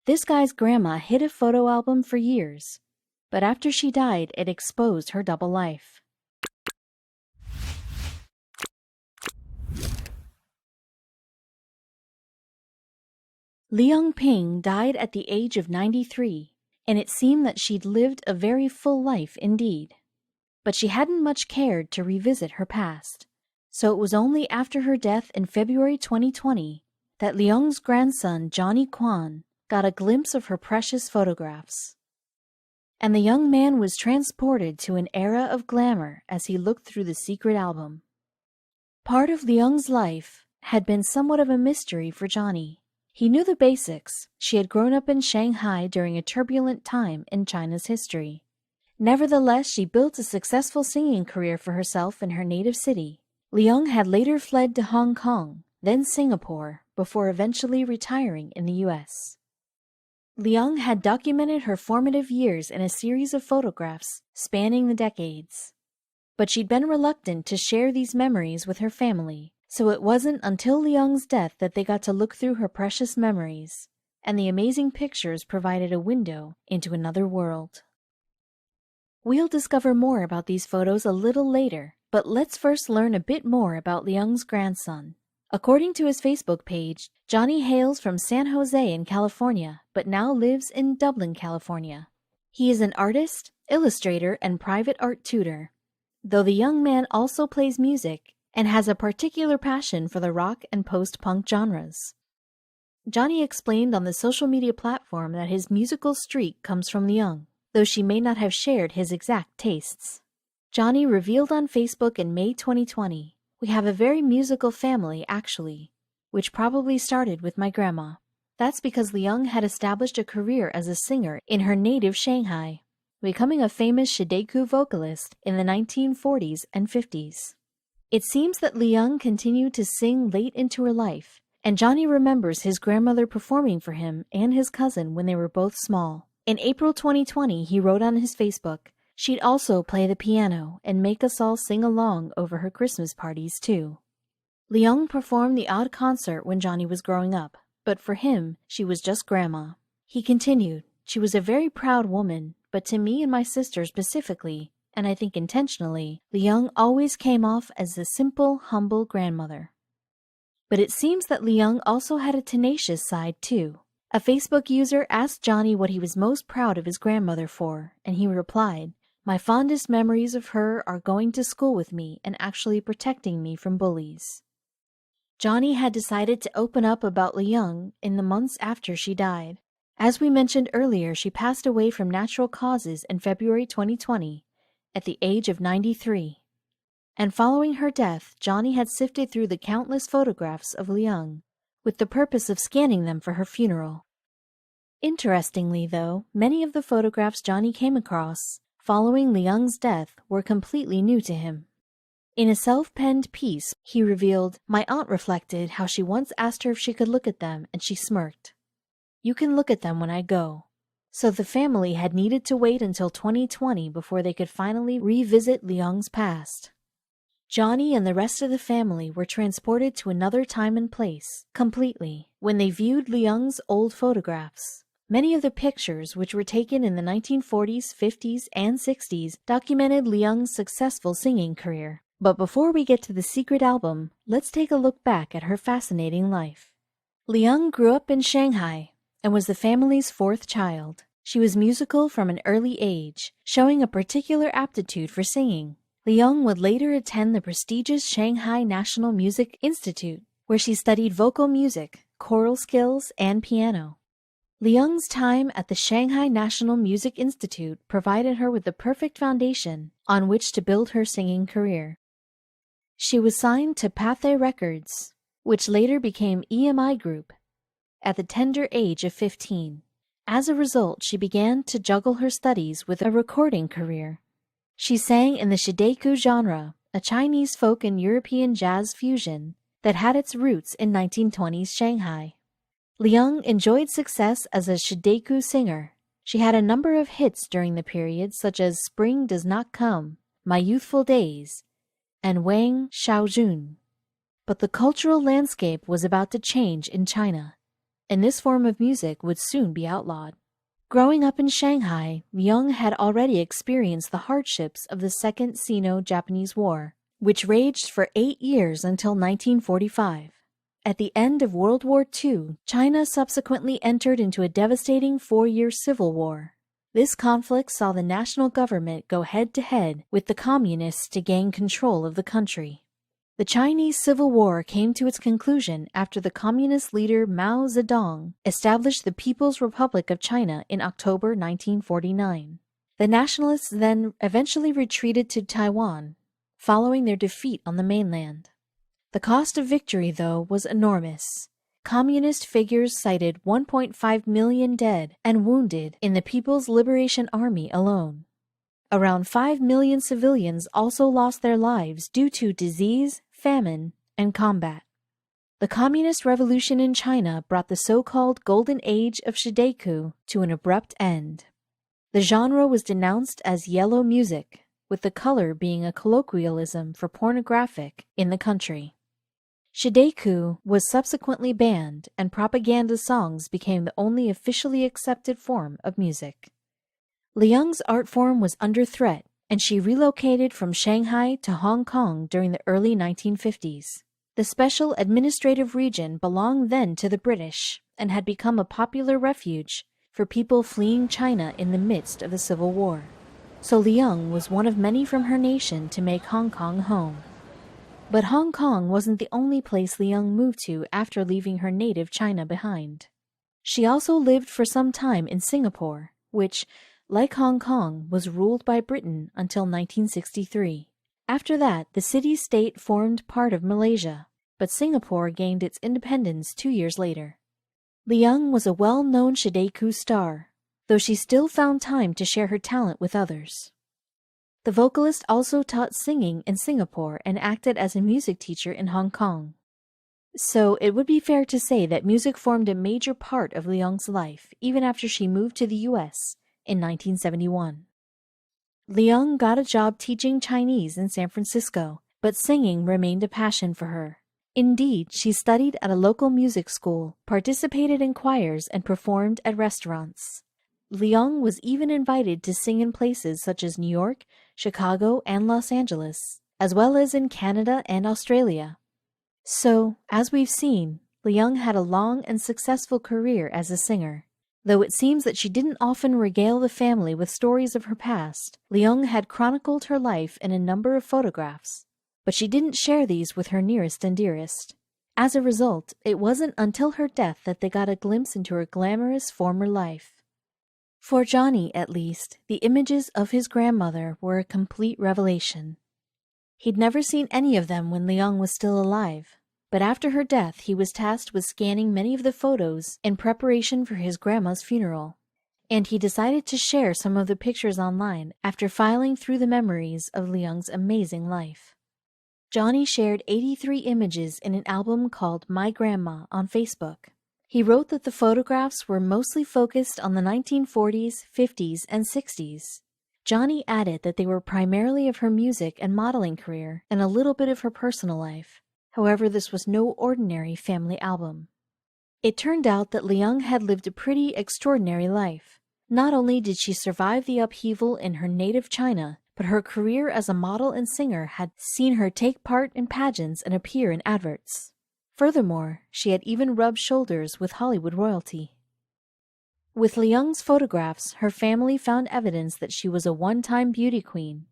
This guy's grandma hid a photo album for years, but after she died, it exposed her double life. Leung Ping died at the age of 93, and it seemed that she'd lived a very full life indeed. But she hadn't much cared to revisit her past, so it was only after her death in February 2020 that Leung's grandson, Johnny Quan, got a glimpse of her precious photographs. And the young man was transported to an era of glamour as he looked through the secret album. Part of Leung's life had been somewhat of a mystery for Johnny. He knew the basics. She had grown up in Shanghai during a turbulent time in China's history. Nevertheless, she built a successful singing career for herself in her native city. Leung had later fled to Hong Kong, then Singapore, before eventually retiring in the U.S. Leung had documented her formative years in a series of photographs spanning the decades. But she'd been reluctant to share these memories with her family, so it wasn't until Leung's death that they got to look through her precious memories, and the amazing pictures provided a window into another world. We'll discover more about these photos a little later, but let's first learn a bit more about Leung's grandson. According to his Facebook page, Johnny hails from San Jose in California, but now lives in Dublin, California. He is an artist, illustrator, and private art tutor, though the young man also plays music and has a particular passion for the rock and post-punk genres. Johnny explained on the social media platform that his musical streak comes from Leung, though she may not have shared his exact tastes. Johnny revealed on Facebook in May 2020, "We have a very musical family, actually, which probably started with my grandma. That's because Leung had established a career as a singer in her native Shanghai, becoming a famous Shideku vocalist in the 1940s and 50s. It seems that Leung continued to sing late into her life, and Johnny remembers his grandmother performing for him and his cousin when they were both small. In April 2020, he wrote on his Facebook, "She'd also play the piano and make us all sing along over her Christmas parties, too." Leung performed the odd concert when Johnny was growing up, but for him, she was just grandma. He continued, "She was a very proud woman, but to me and my sister specifically, and I think intentionally, Leung always came off as a simple, humble grandmother." But it seems that Leung also had a tenacious side too. A Facebook user asked Johnny what he was most proud of his grandmother for, and he replied, "My fondest memories of her are going to school with me and actually protecting me from bullies." Johnny had decided to open up about Leung in the months after she died. As we mentioned earlier, she passed away from natural causes in February 2020 at the age of 93. And following her death, Johnny had sifted through the countless photographs of Leung with the purpose of scanning them for her funeral. Interestingly, though, many of the photographs Johnny came across following Leung's death were completely new to him. In a self-penned piece, he revealed, "My aunt reflected how she once asked her if she could look at them, and she smirked. You can look at them when I go." So the family had needed to wait until 2020 before they could finally revisit Leung's past. Johnny and the rest of the family were transported to another time and place, completely, when they viewed Leung's old photographs. Many of the pictures, which were taken in the 1940s, 50s, and 60s, documented Leung's successful singing career. But before we get to the secret album, let's take a look back at her fascinating life. Leung grew up in Shanghai and was the family's fourth child. She was musical from an early age, showing a particular aptitude for singing. Leung would later attend the prestigious Shanghai National Music Institute, where she studied vocal music, choral skills, and piano. Leung's time at the Shanghai National Music Institute provided her with the perfect foundation on which to build her singing career. She was signed to Pathé Records, which later became EMI Group, at the tender age of 15. As a result, she began to juggle her studies with a recording career. She sang in the Shideku genre, a Chinese folk and European jazz fusion that had its roots in 1920s Shanghai. Leung enjoyed success as a Shideku singer. She had a number of hits during the period, such as Spring Does Not Come, My Youthful Days, and Wang Xiaojun. But the cultural landscape was about to change in China. and this form of music would soon be outlawed. Growing up in Shanghai, Leung had already experienced the hardships of the Second Sino-Japanese War, which raged for 8 years until 1945. At the end of World War II, China subsequently entered into a devastating 4-year civil war. This conflict saw the national government go head-to-head with the communists to gain control of the country. The Chinese Civil War came to its conclusion after the communist leader Mao Zedong established the People's Republic of China in October 1949. The nationalists then eventually retreated to Taiwan, following their defeat on the mainland. The cost of victory, though, was enormous. Communist figures cited 1.5 million dead and wounded in the People's Liberation Army alone. Around 5 million civilians also lost their lives due to disease, famine, and combat. The Communist Revolution in China brought the so-called Golden Age of Shideku to an abrupt end. The genre was denounced as yellow music, with the color being a colloquialism for pornographic in the country. Shideku was subsequently banned, and propaganda songs became the only officially accepted form of music. Leung's art form was under threat, and she relocated from Shanghai to Hong Kong during the early 1950s. The special administrative region belonged then to the British and had become a popular refuge for people fleeing China in the midst of the Civil War. So Leung was one of many from her nation to make Hong Kong home. But Hong Kong wasn't the only place Leung moved to after leaving her native China behind. She also lived for some time in Singapore, which, like Hong Kong, was ruled by Britain until 1963. After that, the city-state formed part of Malaysia, but Singapore gained its independence 2 years later. Leung was a well-known Shideku star, though she still found time to share her talent with others. The vocalist also taught singing in Singapore and acted as a music teacher in Hong Kong. So it would be fair to say that music formed a major part of Leung's life, even after she moved to the U.S. in 1971. Leung got a job teaching Chinese in San Francisco, but singing remained a passion for her. Indeed, she studied at a local music school, participated in choirs, and performed at restaurants. Leung was even invited to sing in places such as New York, Chicago, and Los Angeles, as well as in Canada and Australia. So, as we've seen, Leung had a long and successful career as a singer. Though it seems that she didn't often regale the family with stories of her past, Leung had chronicled her life in a number of photographs, but she didn't share these with her nearest and dearest. As a result, it wasn't until her death that they got a glimpse into her glamorous former life. For Johnny, at least, the images of his grandmother were a complete revelation. He'd never seen any of them when Leung was still alive, but after her death he was tasked with scanning many of the photos in preparation for his grandma's funeral, and he decided to share some of the pictures online after filing through the memories of Leung's amazing life. Johnny shared 83 images in an album called My Grandma on Facebook. He wrote that the photographs were mostly focused on the 1940s, 50s, and 60s. Johnny added that they were primarily of her music and modeling career and a little bit of her personal life. However, this was no ordinary family album. It turned out that Leung had lived a pretty extraordinary life. Not only did she survive the upheaval in her native China, but her career as a model and singer had seen her take part in pageants and appear in adverts. Furthermore, she had even rubbed shoulders with Hollywood royalty. With Leung's photographs, her family found evidence that she was a one-time beauty queen.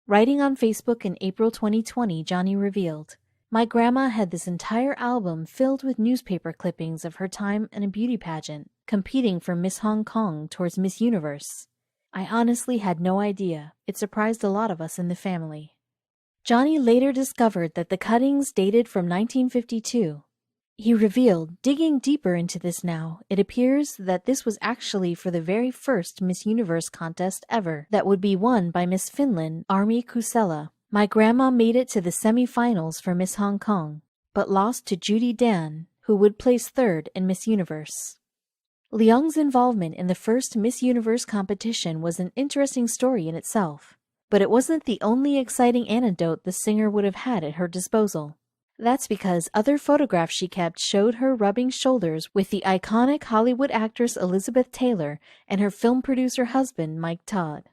Writing on Facebook in April 2020, Johnny revealed, "My grandma had this entire album filled with newspaper clippings of her time in a beauty pageant, competing for Miss Hong Kong towards Miss Universe. I honestly had no idea. It surprised a lot of us in the family." Johnny later discovered that the cuttings dated from 1952. He revealed, digging deeper into this now, it appears that this was actually for the very first Miss Universe contest ever that would be won by Miss Finland, Armi Kusela. My grandma made it to the semi-finals for Miss Hong Kong, but lost to Judy Dan, who would place third in Miss Universe. Leung's involvement in the first Miss Universe competition was an interesting story in itself. But it wasn't the only exciting anecdote the singer would have had at her disposal. That's because other photographs she kept showed her rubbing shoulders with the iconic Hollywood actress Elizabeth Taylor and her film producer husband, Mike Todd.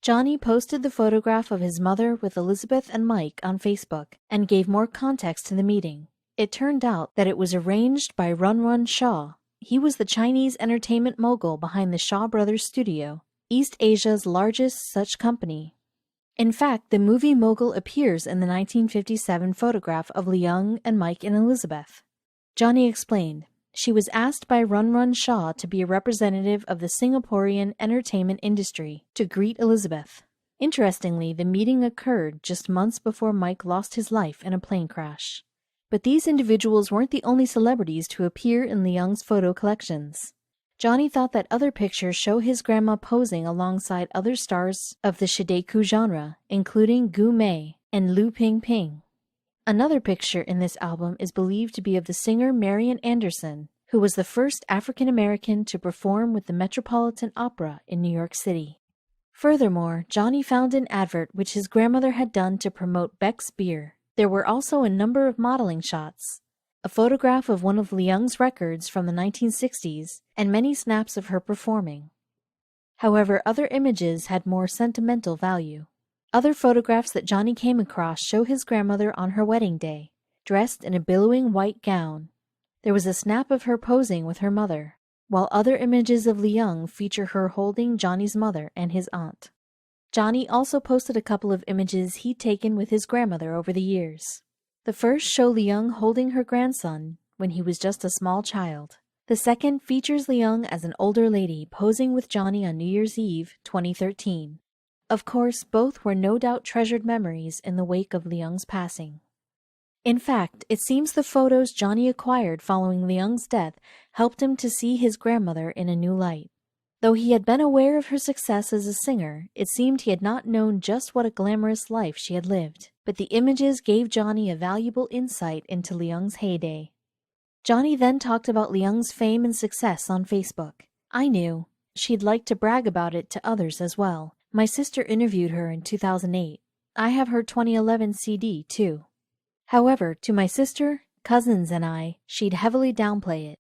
Johnny posted the photograph of his mother with Elizabeth and Mike on Facebook and gave more context to the meeting. It turned out that it was arranged by Run Run Shaw. He was the Chinese entertainment mogul behind the Shaw Brothers Studio, East Asia's largest such company. In fact, the movie mogul appears in the 1957 photograph of Leung and Mike and Elizabeth. Johnny explained, she was asked by Run Run Shaw to be a representative of the Singaporean entertainment industry to greet Elizabeth. Interestingly, the meeting occurred just months before Mike lost his life in a plane crash. But these individuals weren't the only celebrities to appear in Leung's photo collections. Johnny thought that other pictures show his grandma posing alongside other stars of the Shideku genre, including Gu Mei and Leung Ping. Another picture in this album is believed to be of the singer Marian Anderson, who was the first African-American to perform with the Metropolitan Opera in New York City. Furthermore, Johnny found an advert which his grandmother had done to promote Beck's beer. There were also a number of modeling shots, a photograph of one of Leung's records from the 1960s, and many snaps of her performing. However, other images had more sentimental value. Other photographs that Johnny came across show his grandmother on her wedding day, dressed in a billowing white gown. There was a snap of her posing with her mother, while other images of Leung feature her holding Johnny's mother and his aunt. Johnny also posted a couple of images he'd taken with his grandmother over the years. The first show Leung holding her grandson when he was just a small child. The second features Leung as an older lady posing with Johnny on New Year's Eve, 2013. Of course, both were no doubt treasured memories in the wake of Leung's passing. In fact, it seems the photos Johnny acquired following Leung's death helped him to see his grandmother in a new light. Though he had been aware of her success as a singer, it seemed he had not known just what a glamorous life she had lived. But the images gave Johnny a valuable insight into Leung's heyday. Johnny then talked about Leung's fame and success on Facebook. I knew. She'd like to brag about it to others as well. My sister interviewed her in 2008. I have her 2011 CD, too. However, to my sister, cousins, and I, she'd heavily downplay it.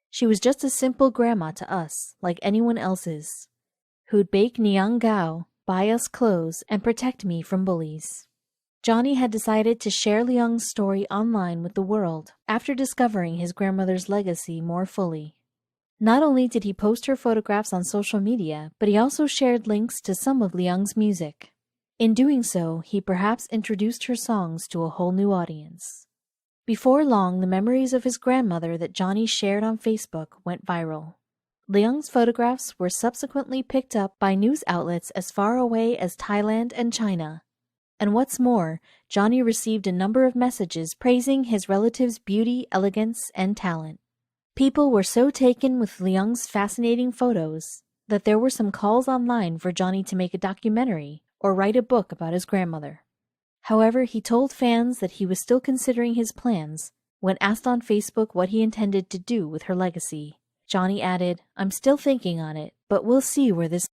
She was just a simple grandma to us, like anyone else's, who'd bake niang gao, buy us clothes, and protect me from bullies. Johnny had decided to share Leung's story online with the world after discovering his grandmother's legacy more fully. Not only did he post her photographs on social media, but he also shared links to some of Leung's music. In doing so, he perhaps introduced her songs to a whole new audience. Before long, the memories of his grandmother that Johnny shared on Facebook went viral. Leung's photographs were subsequently picked up by news outlets as far away as Thailand and China. And what's more, Johnny received a number of messages praising his relative's beauty, elegance, and talent. People were so taken with Leung's fascinating photos that there were some calls online for Johnny to make a documentary or write a book about his grandmother. However, he told fans that he was still considering his plans. When asked on Facebook what he intended to do with her legacy, Johnny added, "I'm still thinking on it, but we'll see where this